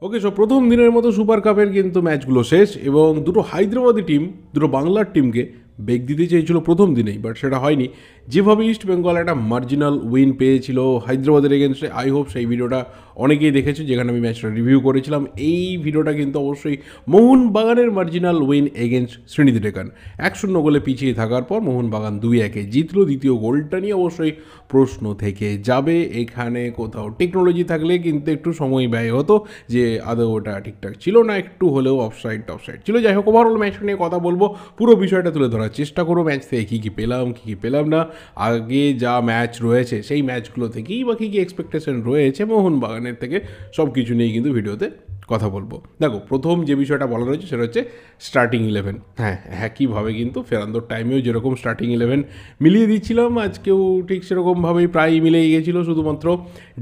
ওকে, so প্রথম দিনের মতো সুপার কাপের কিন্তু ম্যাচগুলো শেষ এবং দুটো হায়দ্রাবাদি টিম দুটো বাংলার টিমকে বেগ দিতে চেয়েছিল প্রথম দিনেই, বাট সেটা হয়নি। যেভাবে ইস্ট বেঙ্গল একটা মার্জিনাল উইন পেয়েছিল হায়দ্রাবাদের এগেনস্টে, আই হোপ সেই ভিডিওটা অনেকেই দেখেছে যেখানে আমি ম্যাচটা রিভিউ করেছিলাম। এই ভিডিওটা কিন্তু অবশ্যই মোহনবাগানের marginal win against Srinidhi Deccan. 1-0 গোলে পিছিয়ে থাকার পর মোহনবাগান 2-1 জিতলো। দ্বিতীয় গোলটা নিয়ে অবশ্যই প্রশ্ন থেকে যাবে। এখানে কোথাও টেকনোলজি থাকলে কিন্তু একটু সময় ব্যয় হতো যে আদৌ ওটা ঠিকঠাক ছিল না, একটু হলেও অফসাইড ছিল। যাই হোক, ওভারঅল ম্যাচটা নিয়ে কথা বলবো, পুরো বিষয়টা তুলে ধরার চেষ্টা করবো। ম্যাচ থেকে কী কী পেলাম, কী কী পেলাম না, আগে যা ম্যাচ রয়েছে সেই ম্যাচগুলো থেকেই বা কী কী এক্সপেকটেশন রয়েছে মোহনবাগানের থেকে, সব কিছু নিয়েই কিন্তু ভিডিওতে কথা বলবো। দেখো, প্রথম যে বিষয়টা বলা রয়েছে সেটা হচ্ছে স্টার্টিং 11। হ্যাঁ, একইভাবে কিন্তু ফেরান্দোর টাইমেও যেরকম স্টার্টিং 11 মিলিয়ে দিচ্ছিলাম, আজকেও ঠিক সেরকমভাবেই প্রায় মিলেই গেছিলো। শুধুমাত্র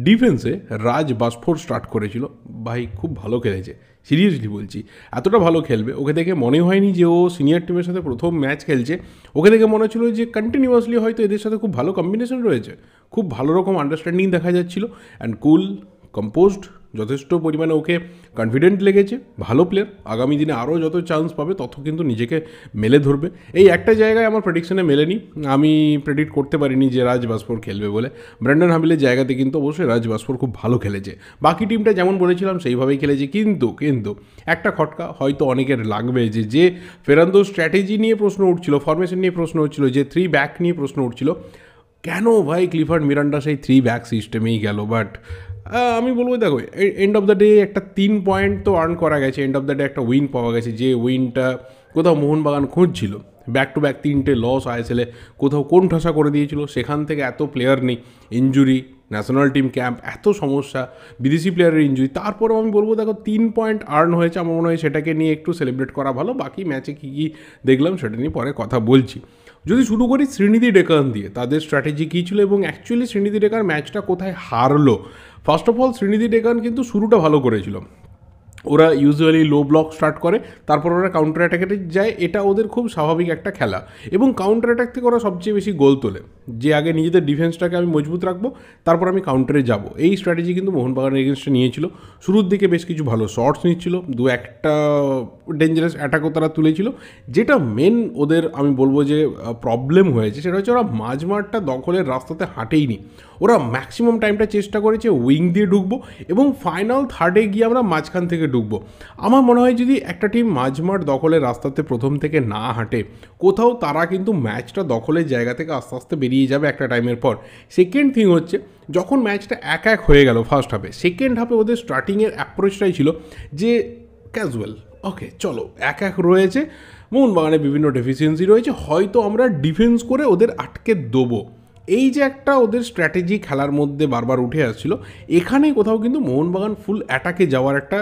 ডিফেন্সে রাজ বাসফোর স্টার্ট করেছিল। ভাই খুব ভালো খেলেছে, সিরিয়াসলি বলছি। এতটা ভালো খেলবে ওকে দেখে মনে হয়নি যে ও সিনিয়র টিমের সাথে প্রথম ম্যাচ খেলছে। ওকে দেখে মনে হচ্ছিলো যে কন্টিনিউয়াসলি হয়তো এদের সাথে খুব ভালো কম্বিনেশন রয়েছে, খুব ভালো রকম আন্ডারস্ট্যান্ডিং দেখা যাচ্ছিলো। অ্যান্ড কুল, কম্পোজড, যথেষ্ট পরিমাণে ওকে কনফিডেন্ট লেগেছে। ভালো প্লেয়ার, আগামী দিনে আরও যত চান্স পাবে তত কিন্তু নিজেকে মেলে ধরবে। এই একটা জায়গায় আমার প্রেডিকশনে মেলেনি, আমি প্রেডিক্ট করতে পারিনি যে রাজ বাসফোর খেলবে বলে। ব্র্যান্ডন হামিলের জায়গাতে কিন্তু অবশ্যই রাজ বাসফোর খুব ভালো খেলেছে। বাকি টিমটা যেমন বলেছিলাম সেইভাবেই খেলেছে, কিন্তু একটা খটকা হয়তো অনেকের লাগবে যে ফেরান্দো স্ট্র্যাটেজি নিয়ে প্রশ্ন উঠছিল, ফরমেশন নিয়ে প্রশ্ন উঠছিল, যে 3 ব্যাক নিয়ে প্রশ্ন উঠছিল, কেন ভাই ক্লিফার্ড মিরান্ডা সেই 3 ব্যাক সিস্টেমেই গেল। বাট আমি বলবো, দেখো, এন্ড অফ দ্য ডে একটা 3 পয়েন্ট তো আর্ন করা গেছে, এন্ড অফ দ্য ডে একটা উইন পাওয়া গেছে, যে উইনটা কোথাও মোহনবাগান খুঁজছিল। ব্যাক টু ব্যাক 3টে লস আইএসএলে কোথাও কোন ঠাসা করে দিয়েছিল, সেখান থেকে এত প্লেয়ার নেই, ইঞ্জুরি, ন্যাশনাল টিম ক্যাম্প, এত সমস্যা, বিদেশি প্লেয়ারের ইঞ্জুরি, তারপরেও আমি বলবো দেখো 3 পয়েন্ট আর্ন হয়েছে। আমার মনে হয় সেটাকে নিয়ে একটু সেলিব্রেট করা ভালো। বাকি ম্যাচে কী কী দেখলাম সেটা নিয়ে পরে কথা বলছি। যদি শুরু করি শ্রীনিধি ডেকান দিয়ে, তাদের স্ট্র্যাটেজি কী ছিল এবং অ্যাকচুয়ালি শ্রীনিধি ডেকান ম্যাচটা কোথায় হারলো। First of all, Sreenidi Deccan কিন্তু শুরুটা ভালো করেছিল। ওরা ইউজুয়ালি লো ব্লক স্টার্ট করে, তারপর ওরা কাউন্টার অ্যাটাকে যায়। এটা ওদের খুব স্বাভাবিক একটা খেলা, এবং কাউন্টার অ্যাটাক থেকে ওরা সবচেয়ে বেশি গোল তোলে। যে আগে নিজেদের ডিফেন্সটাকে আমি মজবুত রাখবো, তারপর আমি কাউন্টারে যাব, এই স্ট্র্যাটেজি কিন্তু মোহনবাগানের এগেনস্টে নিয়েছিল। শুরুর দিকে বেশ কিছু ভালো শটস নিচ্ছিল, 2-1টা ডেঞ্জারাস অ্যাটাকও তারা তুলেছিল। যেটা মেন ওদের আমি বলবো যে প্রবলেম হয়েছে, সেটা হচ্ছে ওরা মাঝমাঠটা দখলের রাস্তাতে হাঁটেইনি। ওরা ম্যাক্সিমাম টাইমটা চেষ্টা করেছে উইং দিয়ে ঢুকবো এবং ফাইনাল থার্ডে গিয়ে আমরা মাঝখান থেকে ঢুকবো। আমার মনে হয় যদি একটা টিম মাঝমাঠ দখলের রাস্তাতে প্রথম থেকে না হাঁটে, কোথাও তারা কিন্তু ম্যাচটা দখলের জায়গা থেকে আস্তে আস্তে বেরিয়ে যাবে একটা টাইমের পর। সেকেন্ড থিং হচ্ছে, যখন ম্যাচটা 1-1 হয়ে গেল ফার্স্ট হাফে, সেকেন্ড হাফে ওদের স্টার্টিংয়ের অ্যাপ্রোচটাই ছিল যে ক্যাজুয়াল, ওকে চলো 1-1 রয়েছে, মোহনবাগানে বিভিন্ন ডেফিসিয়েন্সি রয়েছে, হয়তো আমরা ডিফেন্স করে ওদের আটকে দেবো। এই যে একটা ওদের স্ট্র্যাটেজি খেলার মধ্যে বারবার উঠে আসছিল, এখানে কোথাও কিন্তু মোহনবাগান ফুল অ্যাটাকে যাওয়ার একটা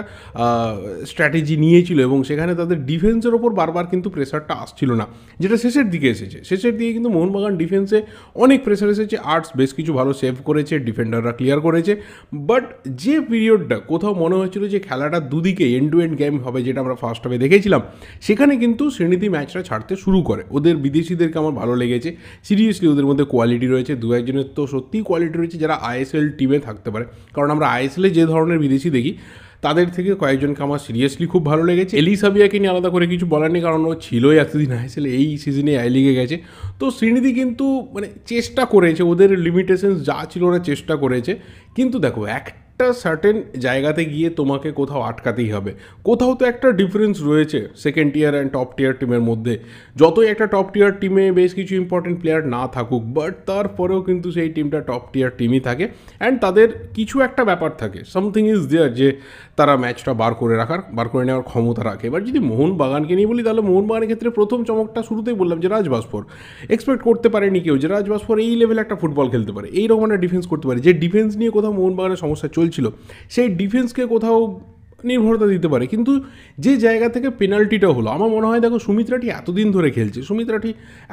স্ট্র্যাটেজি নিয়েছিল, এবং সেখানে তাদের ডিফেন্সের ওপর বারবার কিন্তু প্রেশারটা আসছিল না, যেটা শেষের দিকে এসেছে। শেষের দিকে কিন্তু মোহনবাগান ডিফেন্সে অনেক প্রেশার এসেছে। আর্টস বেশ কিছু ভালো সেভ করেছে, ডিফেন্ডাররা ক্লিয়ার করেছে, বাট যে পিরিয়ডটা কোথাও মনে হয়েছিল যে খেলাটা দুদিকে এন্ড টু এন্ড গেম হবে, যেটা আমরা ফার্স্ট হাফে দেখেছিলাম, সেখানে কিন্তু শ্রীনিধি ম্যাচটা ছাড়তে শুরু করে। ওদের বিদেশিদেরকে আমার ভালো লেগেছে, সিরিয়াসলি ওদের মধ্যে কোয়ালিটি রয়েছে। 2-1 তো সত্যিই কোয়ালিটি রয়েছে যারা আইএসএল টিমে থাকতে পারে, কারণ আমরা আইএসএলে যে ধরনের বিদেশি দেখি তাদের থেকে কয়েকজনকে আমার সিরিয়াসলি খুব ভালো লেগেছে। এলিসাবিয়াকে নিয়ে আলাদা করে কিছু বলার নেই, কারণ ও ছিলই এতদিন আইএসএলে, এই সিজনে আই লিগে গেছে। তো শ্রীনিধি কিন্তু মানে চেষ্টা করেছে, ওদের লিমিটেশনস যা ছিল ওরা চেষ্টা করেছে। কিন্তু দেখো, একটা সার্টেন জায়গাতে গিয়ে তোমাকে কোথাও আটকাতেই হবে। কোথাও তো একটা ডিফারেন্স রয়েছে second tier and top tier টিমের মধ্যে। যতই একটা টপ টিয়ার টিমে বেশ কিছু ইম্পর্টেন্ট প্লেয়ার না থাকুক, বাট তারপরেও কিন্তু সেই টিমটা টপ টিয়ার টিমই থাকে, অ্যান্ড তাদের কিছু একটা ব্যাপার থাকে, সামথিং ইজ দেয়ার, যে তারা ম্যাচটা বার করে নেওয়ার ক্ষমতা রাখে। এবার যদি মোহনবাগানকে নিয়ে বলি, তাহলে মোহনবাগানের ক্ষেত্রে প্রথম চমকটা শুরুতেই বললাম যে রাজ বাসফোর। এক্সপেক্ট করতে পারেনি কেউ যে রাজ বাসফোর এই লেভেলে একটা ফুটবল খেলতে পারে, এইরকম একটা ডিফেন্স করতে পারে। যে ডিফেন্স নিয়ে কোথাও মোহনবাগানের সমস্যা চলছিল, সেই ডিফেন্সকে কোথাও নির্ভরতা দিতে পারে। কিন্তু যে জায়গা থেকে পেনাল্টিটা হলো, আমার মনে হয় দেখো, সুমিত রাঠি এতদিন ধরে খেলছে, সুমিত রাঠি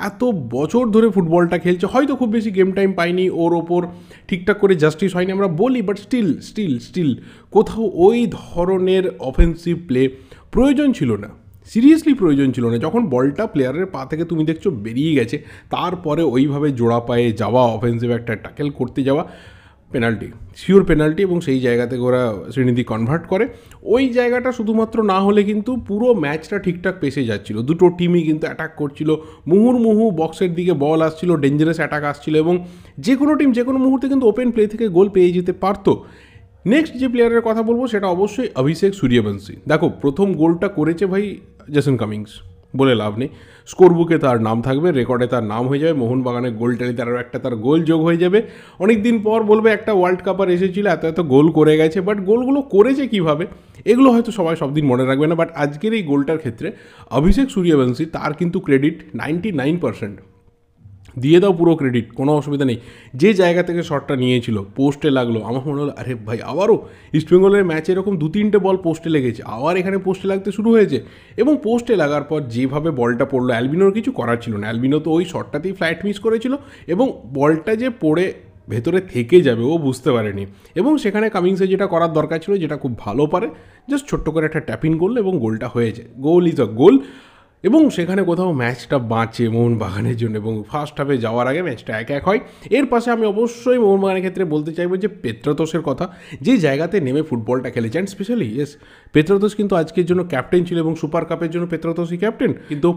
এত বছর ধরে ফুটবলটা খেলছে, হয়তো খুব বেশি গেম টাইম পাইনি, ওর ওপর ঠিকঠাক করে জাস্টিস হয়নি আমরা বলি, বাট স্টিল কোথাও ওই ধরনের অফেন্সিভ প্লে প্রয়োজন ছিল না, সিরিয়াসলি প্রয়োজন ছিল না। যখন বলটা প্লেয়ারের পা থেকে তুমি দেখছো বেরিয়ে গেছে, তারপরে ওইভাবে জোড়া পায়ে যাওয়া, অফেন্সিভ একটা ট্যাকেল করতে যাওয়া, পেনাল্টি, শিওর পেনাল্টি, এবং সেই জায়গা থেকে ওরা শ্রীনিধি কনভার্ট করে। ওই জায়গাটা শুধুমাত্র না হলে কিন্তু পুরো ম্যাচটা ঠিকঠাক পেসে যাচ্ছিল, দুটো টিমই কিন্তু অ্যাটাক করছিল, মুহুর্মুহু বক্সের দিকে বল আসছিল, ডেঞ্জারাস অ্যাটাক আসছিল, এবং যে কোনো টিম যে কোনো মুহূর্তে কিন্তু ওপেন প্লে থেকে গোল পেয়ে যেতে পারতো। নেক্সট যে প্লেয়ারের কথা বলবো সেটা অবশ্যই অভিষেক সূর্যবংশী। দেখো প্রথম গোলটা করেছে ভাই জেসন কামিংস, বলে লাভ নেই, স্কোর বুকে তার নাম থাকবে, রেকর্ডে তার নাম হয়ে যাবে, মোহনবাগানের গোল টেলিতে আরও একটা তার গোল যোগ হয়ে যাবে। অনেক দিন পর বলবে একটা ওয়ার্ল্ড কাপার এসেছিল, এত এত গোল করে গেছে, বাট গোলগুলো করেছে কীভাবে এগুলো হয়তো সবাই সব দিন মনে রাখবে না, বাট আজকের এই গোলটার ক্ষেত্রে অভিষেক সূর্যবংশী তার কিন্তু ক্রেডিট 99%। দিয়ে দাও পুরো ক্রেডিট, কোনো অসুবিধা নেই। যে জায়গা থেকে শটটা নিয়েছিল পোস্টে লাগলো, আমার মনে হলো আরে ভাই আবারও ইস্টবেঙ্গলের ম্যাচে এরকম 2-3টে বল পোস্টে লেগেছে, আবার এখানে পোস্টে লাগতে শুরু হয়েছে, এবং পোস্টে লাগার পর যেভাবে বলটা পড়লো অ্যালবিনোর কিছু করার ছিল না, অ্যালবিনো তো ওই শটটাতেই ফ্ল্যাট মিস করেছিল, এবং বলটা যে পড়ে ভেতরে থেকে যাবে ও বুঝতে পারেনি, এবং সেখানে কামিংসে যেটা করার দরকার ছিল, যেটা খুব ভালো পারে, জাস্ট ছোট্ট করে একটা ট্যাপিং করলো এবং গোলটা হয়েছে। গোল ইজ আ গোল, এবং সেখানে কোথাও ম্যাচটা বাঁচে মোহনবাগানের জন্য, এবং ফার্স্ট হাফে যাওয়ার আগে ম্যাচটা 1-1 হয়। এর পাশে আমি অবশ্যই মোহনবাগানের ক্ষেত্রে বলতে চাইবো যে পেত্রাতোসের কথা, যে জায়গাতে নেমে ফুটবলটা খেলেছে, অ্যান্ড স্পেশালি ইয়েস পেত্রাতোস কিন্তু আজকের জন্য ক্যাপ্টেন ছিল, এবং সুপার কাপের জন্য পেত্রাতোসই ক্যাপ্টেন। কিন্তু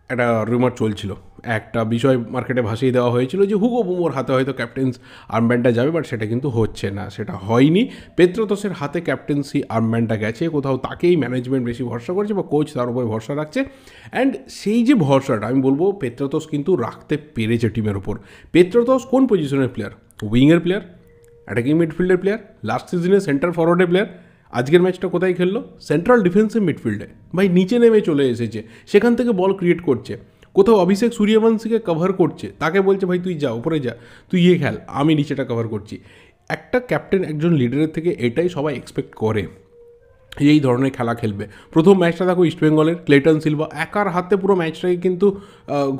একটা রিউমার চলছিল, একটা বিষয় মার্কেটে ভাসিয়ে দেওয়া হয়েছিল যে হুগো বুমোর হাতে হয়তো ক্যাপ্টেন্স আর্মব্যান্ডটা যাবে, বাট সেটা কিন্তু হচ্ছে না, সেটা হয়নি। পেত্রাতোসের হাতে ক্যাপ্টেন্সি আর্মব্যান্ডটা গেছে, কোথাও তাকেই ম্যানেজমেন্ট বেশি ভরসা করছে বা কোচ তার উপরে ভরসা রাখছে, অ্যান্ড সেই যে ভরসাটা আমি বলবো পেত্রাতোস কিন্তু রাখতে পেরেছে টিমের ওপর। পেত্রাতোস কোন পজিশনের প্লেয়ার? উইংয়ের প্লেয়ার, অ্যাটাকিং মিডফিল্ডের প্লেয়ার, লাস্ট সিজনে সেন্টার ফরওয়ার্ডের প্লেয়ার। আজকের ম্যাচটা কোথায় খেললো? সেন্ট্রাল ডিফেন্সিভ মিডফিল্ডে, ভাই নিচে নেমে চলে এসেছে, সেখান থেকে বল ক্রিয়েট করছে, কোথাও অভিষেক সূর্যবংশীকে কভার করছে, তাকে বলছে ভাই তুই যা উপরে যা, তুই খেল, আমি নিচেটা কভার করছি। একটা ক্যাপ্টেন একজন লিডারের থেকে এটাই সবাই এক্সপেক্ট করে, এই ধরনের খেলা খেলবে। প্রথম ম্যাচটা দেখো ইস্টবেঙ্গলের, ক্লেটন সিলভা একার হাতে পুরো ম্যাচটাকে কিন্তু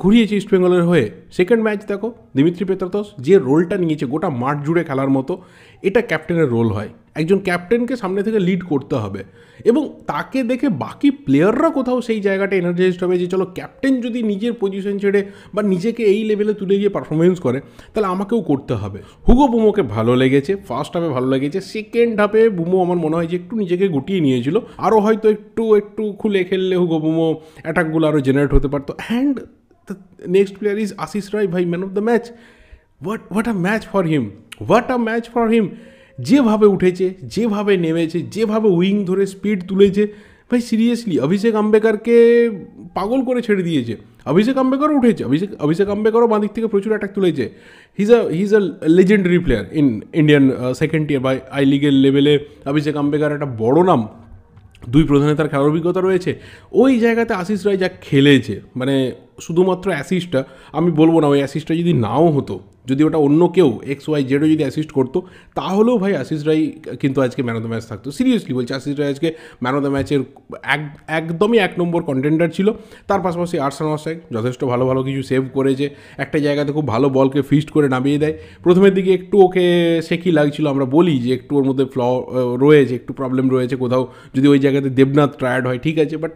ঘুরিয়েছে ইস্টবেঙ্গলের হয়ে। সেকেন্ড ম্যাচ দেখো দিমিত্রি পেত্রাতোস যে রোলটা নিয়েছে গোটা মাঠ জুড়ে খেলার মতো, এটা ক্যাপ্টেনের রোল হয়। একজন ক্যাপ্টেনকে সামনে থেকে লিড করতে হবে, এবং তাকে দেখে বাকি প্লেয়াররা কোথাও সেই জায়গাটা এনার্জাইজড হবে যে চলো ক্যাপ্টেন যদি নিজের পজিশন ছেড়ে বা নিজেকে এই লেভেলে তুলে গিয়ে পারফরমেন্স করে, তাহলে আমাকেও করতে হবে। হুগো বুমোকে ভালো লেগেছে, ফার্স্ট হাফে ভালো লেগেছে, সেকেন্ড হাফে বুমো আমার মনে হয় যে একটু নিজেকে গুটিয়ে নিয়েছিল, আরও হয়তো একটু খুলে খেললে হুগো বুমো অ্যাটাকগুলো আরও জেনারেট হতে পারতো। And the next player is Ashis Roy, ভাই man of the match. What a match for him, what a match for him. যেভাবে উঠেছে, যেভাবে নেমেছে, যেভাবে উইং ধরে স্পিড তুলেছে, ভাই সিরিয়াসলি অভিষেক আম্বেকারকে পাগল করে ছেড়ে দিয়েছে। অভিষেক আম্বেকারও উঠেছে, অভিষেক আম্বেকারও বাঁ দিক থেকে প্রচুর অ্যাটাক তুলেছে। He is a legendary player in Indian second tier বা আই লিগের লেভেলে। অভিষেক আম্বেকার একটা বড় নাম, দুই প্রধানে তার খেলার অভিজ্ঞতা রয়েছে। ওই জায়গাতে আশিস রায় যা খেলেছে, মানে শুধুমাত্র অ্যাসিস্টটা আমি বলবো না, ওই অ্যাসিস্টটা যদি নাও হতো, যদি ওটা অন্য কেউ XYZ যদি অ্যাসিস্ট করতো, তাহলেও ভাই আশিস রায় কিন্তু আজকে ম্যান অফ দ্য ম্যাচ থাকতো। সিরিয়াসলি বলছি, আশিস রায় আজকে ম্যান অফ দ্য ম্যাচের একদমই 1 নম্বর কন্টেন্ডার ছিল। তার পাশাপাশি আর্সান ওয়াসাক যথেষ্ট ভালো ভালো কিছু সেভ করেছে, একটা জায়গাতে খুব ভালো বলকে ফিস্ট করে নামিয়ে দেয়। প্রথমের দিকে একটু ওকে শেকি লাগছিল, আমরা বলি যে একটু ওর মধ্যে রয়েছে, একটু প্রবলেম রয়েছে কোথাও, যদি ওই জায়গাতে দেবনাথ টায়ার্ড হয় ঠিক আছে, বাট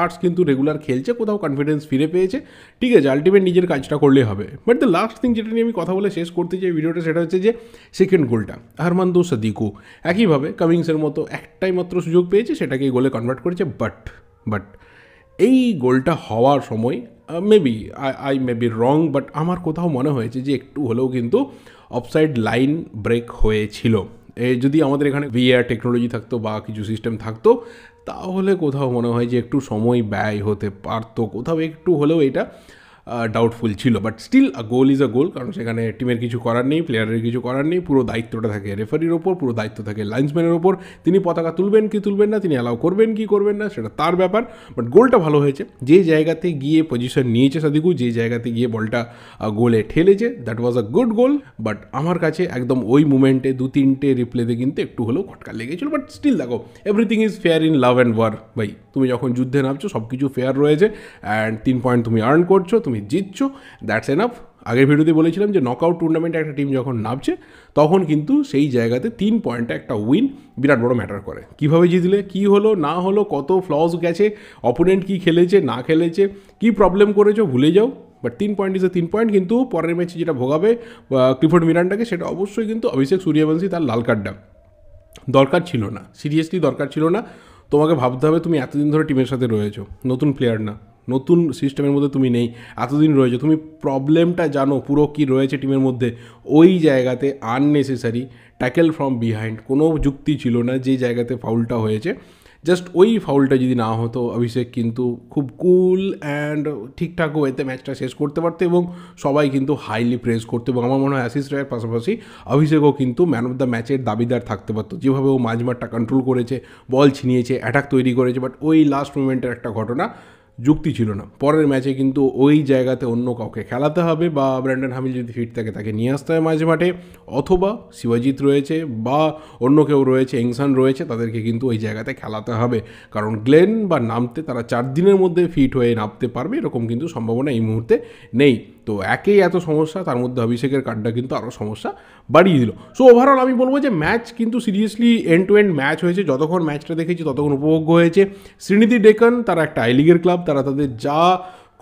আর্টস কিন্তু রেগুলার খেলছে, কোথাও কনফিডেন্স ফিরে পেয়েছে, ঠিক আছে, আলটিমেট নিজের কাজটা করলেই হবে। বাট দ্য লাস্ট থিং যেটা নিয়ে আমি কথা বলে শেষ করতে চাই ভিডিওটা, সেটা হচ্ছে যে সেকেন্ড গোলটা আরমান্দো সাদিকু একইভাবে কামিংসের মতো একটাই মাত্র সুযোগ পেয়েছে, সেটাকেই গোলে কনভার্ট করেছে। বাট এই গোলটা হওয়ার সময় maybe I may be wrong, but আমার কোথাও মনে হয়েছে যে একটু হলেও কিন্তু অফসাইড লাইন ব্রেক হয়েছিল। যদি আমাদের এখানে ভিআর টেকনোলজি থাকতো বা কিছু সিস্টেম থাকতো, তাহলে কোথাও মনে হয় যে একটু সময় ব্যয় হতে পারতো, কোথাও একটু হলেও এটা ডাউটফুল ছিল। But still a goal is a goal, কারণ সেখানে টিমের কিছু করার নেই, প্লেয়ারের কিছু করার নেই, পুরো দায়িত্বটা থাকে রেফারির ওপর, পুরো দায়িত্ব থাকে লাইন্সম্যানের ওপর। তিনি পতাকা তুলবেন কি তুলবেন না, তিনি অ্যালাউ করবেন কি করবেন না, সেটা তার ব্যাপার। বাট গোলটা ভালো হয়েছে, যে জায়গাতে গিয়ে পজিশন নিয়েছে সাদিকু, যে জায়গাতে গিয়ে বলটা গোলে ঠেলেছে, that was a good goal. But আমার কাছে একদম ওই মুমেন্টে 2-3টে রিপ্লেতে কিন্তু একটু হলেও খটকা লেগেছিল। বাট স্টিল দেখো, everything is fair in love and war. ভাই তুমি যখন যুদ্ধে নামছো সব কিছু ফেয়ার রয়েছে, অ্যান্ড 3 পয়েন্ট তুমি আর্ন করছো, তুমি জিতছো, দ্যাটস এনাফ। আগের ভিডিওতে বলেছিলাম যে নকআউট টুর্নামেন্টে একটা টিম যখন নামছে, তখন কিন্তু সেই জায়গাতে 3 পয়েন্টে একটা উইন বিরাট বড় ম্যাটার করে। কীভাবে জিতলে, কী হলো না হলো, কত ফ্লস গেছে, অপোনেন্ট কী খেলেছে না খেলেছে, কী প্রবলেম করেছো ভুলে যাও, but 3 point is a 3 point, কিন্তু পরের ম্যাচে যেটা ভোগাবে ক্লিফোর্ড মিরান্ডাকে সেটা অবশ্যই কিন্তু অভিষেক সূর্যবংশী তার লাল কার্ডটা দরকার ছিল না, সিরিয়াসলি দরকার ছিল না। তোমাকে ভাবতে হবে তুমি এতদিন ধরে টিমের সাথে রয়েছো, নতুন প্লেয়ার না, নতুন সিস্টেমের মধ্যে তুমি নেই, এতদিন রয়েছো, তুমি প্রবলেমটা জানো পুরো কী রয়েছে টিমের মধ্যে। ওই জায়গাতে আননেসেসারি ট্যাকেল ফ্রম বিহাইন্ড কোনো যুক্তি ছিল না, যে জায়গাতে ফাউলটা হয়েছে জাস্ট ওই ফাউলটা যদি না হতো অভিষেক কিন্তু খুব কুল অ্যান্ড ঠিকঠাক ওয়েতে ম্যাচটা শেষ করতে পারতো এবং সবাই কিন্তু হাইলি প্রেজ করতো। এবং আমার মনে হয় আশিস রায়ের পাশাপাশি অভিষেকও কিন্তু ম্যান অফ দ্য ম্যাচের দাবিদার থাকতে পারতো, যেভাবে ও মাঝমাঠটা কন্ট্রোল করেছে, বল ছিনিয়েছে, অ্যাটাক তৈরি করেছে। বাট ওই লাস্ট মোমেন্টের একটা ঘটনা যুক্তি ছিল না। পরের ম্যাচে কিন্তু ওই জায়গাতে অন্য কাউকে খেলাতে হবে, বা ব্র্যান্ডন হামিল যদি ফিট থাকে তাকে নিয়ে আসতে হয় মাঝে মাঠে, অথবা শিবাজিৎ রয়েছে বা অন্য কেউ রয়েছে, এংসান রয়েছে, তাদেরকে কিন্তু ওই জায়গাতে খেলাতে হবে। কারণ গ্লেন বা নামতে তারা 4 দিনের মধ্যে ফিট হয়ে নামতে পারবে এরকম কিন্তু সম্ভাবনা এই মুহূর্তে নেই। তো একেই এত সমস্যা, তার মধ্যে অভিষেকের কার্ডটা কিন্তু আরও সমস্যা বাড়িয়ে দিল। সো ওভারঅল আমি বলবো যে ম্যাচ কিন্তু seriously end to end match হয়েছে। যতক্ষণ ম্যাচটা দেখেছি ততক্ষণ উপভোগ্য হয়েছে। শ্রীনিধি ডেকান তারা একটা আই লিগের ক্লাব, তারা তাদের যা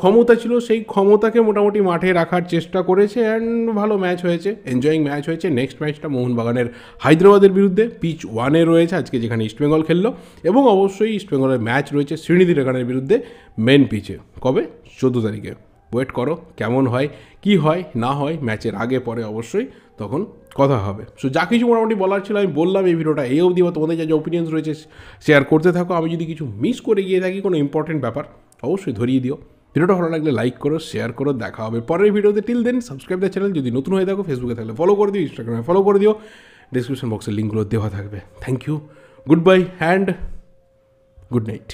ক্ষমতা ছিল সেই ক্ষমতাকে মোটামুটি মাঠে রাখার চেষ্টা করেছে অ্যান্ড ভালো ম্যাচ হয়েছে, এনজয়িং ম্যাচ হয়েছে। নেক্সট ম্যাচটা মোহনবাগানের হায়দ্রাবাদের বিরুদ্ধে পিচ 1-এ রয়েছে আজকে, যেখানে ইস্টবেঙ্গল খেললো, এবং অবশ্যই ইস্টবেঙ্গলের ম্যাচ রয়েছে শ্রীনিধি ডেকানের বিরুদ্ধে মেন পিচে। কবে? 14 তারিখে। ওয়েট করো কেমন হয়, কি হয় না হয়, ম্যাচের আগে পরে অবশ্যই তখন কথা হবে। সো যা কিছু মোটামুটি বলার ছিল আমি বললাম এই ভিডিওটা এই অবধি, বা তোমাদের যা অপিনিয়ন্স রয়েছে শেয়ার করতে থাকো। আমি যদি কিছু মিস করে গিয়ে থাকি, কোনো ইম্পর্টেন্ট ব্যাপার, অবশ্যই ধরিয়ে দিও। ভিডিওটা ভালো লাগলে লাইক করো, শেয়ার করো। দেখা হবে পরের ভিডিওতে। Till then subscribe the channel. যদি নতুন হয়ে থাকো ফেসবুকে থাকলে ফলো করে দিও, ইনস্টাগ্রামে ফলো করে দিও, ডিসক্রিপশন বক্সের লিঙ্কগুলো দেওয়া থাকবে। Thank you, good bye and good night.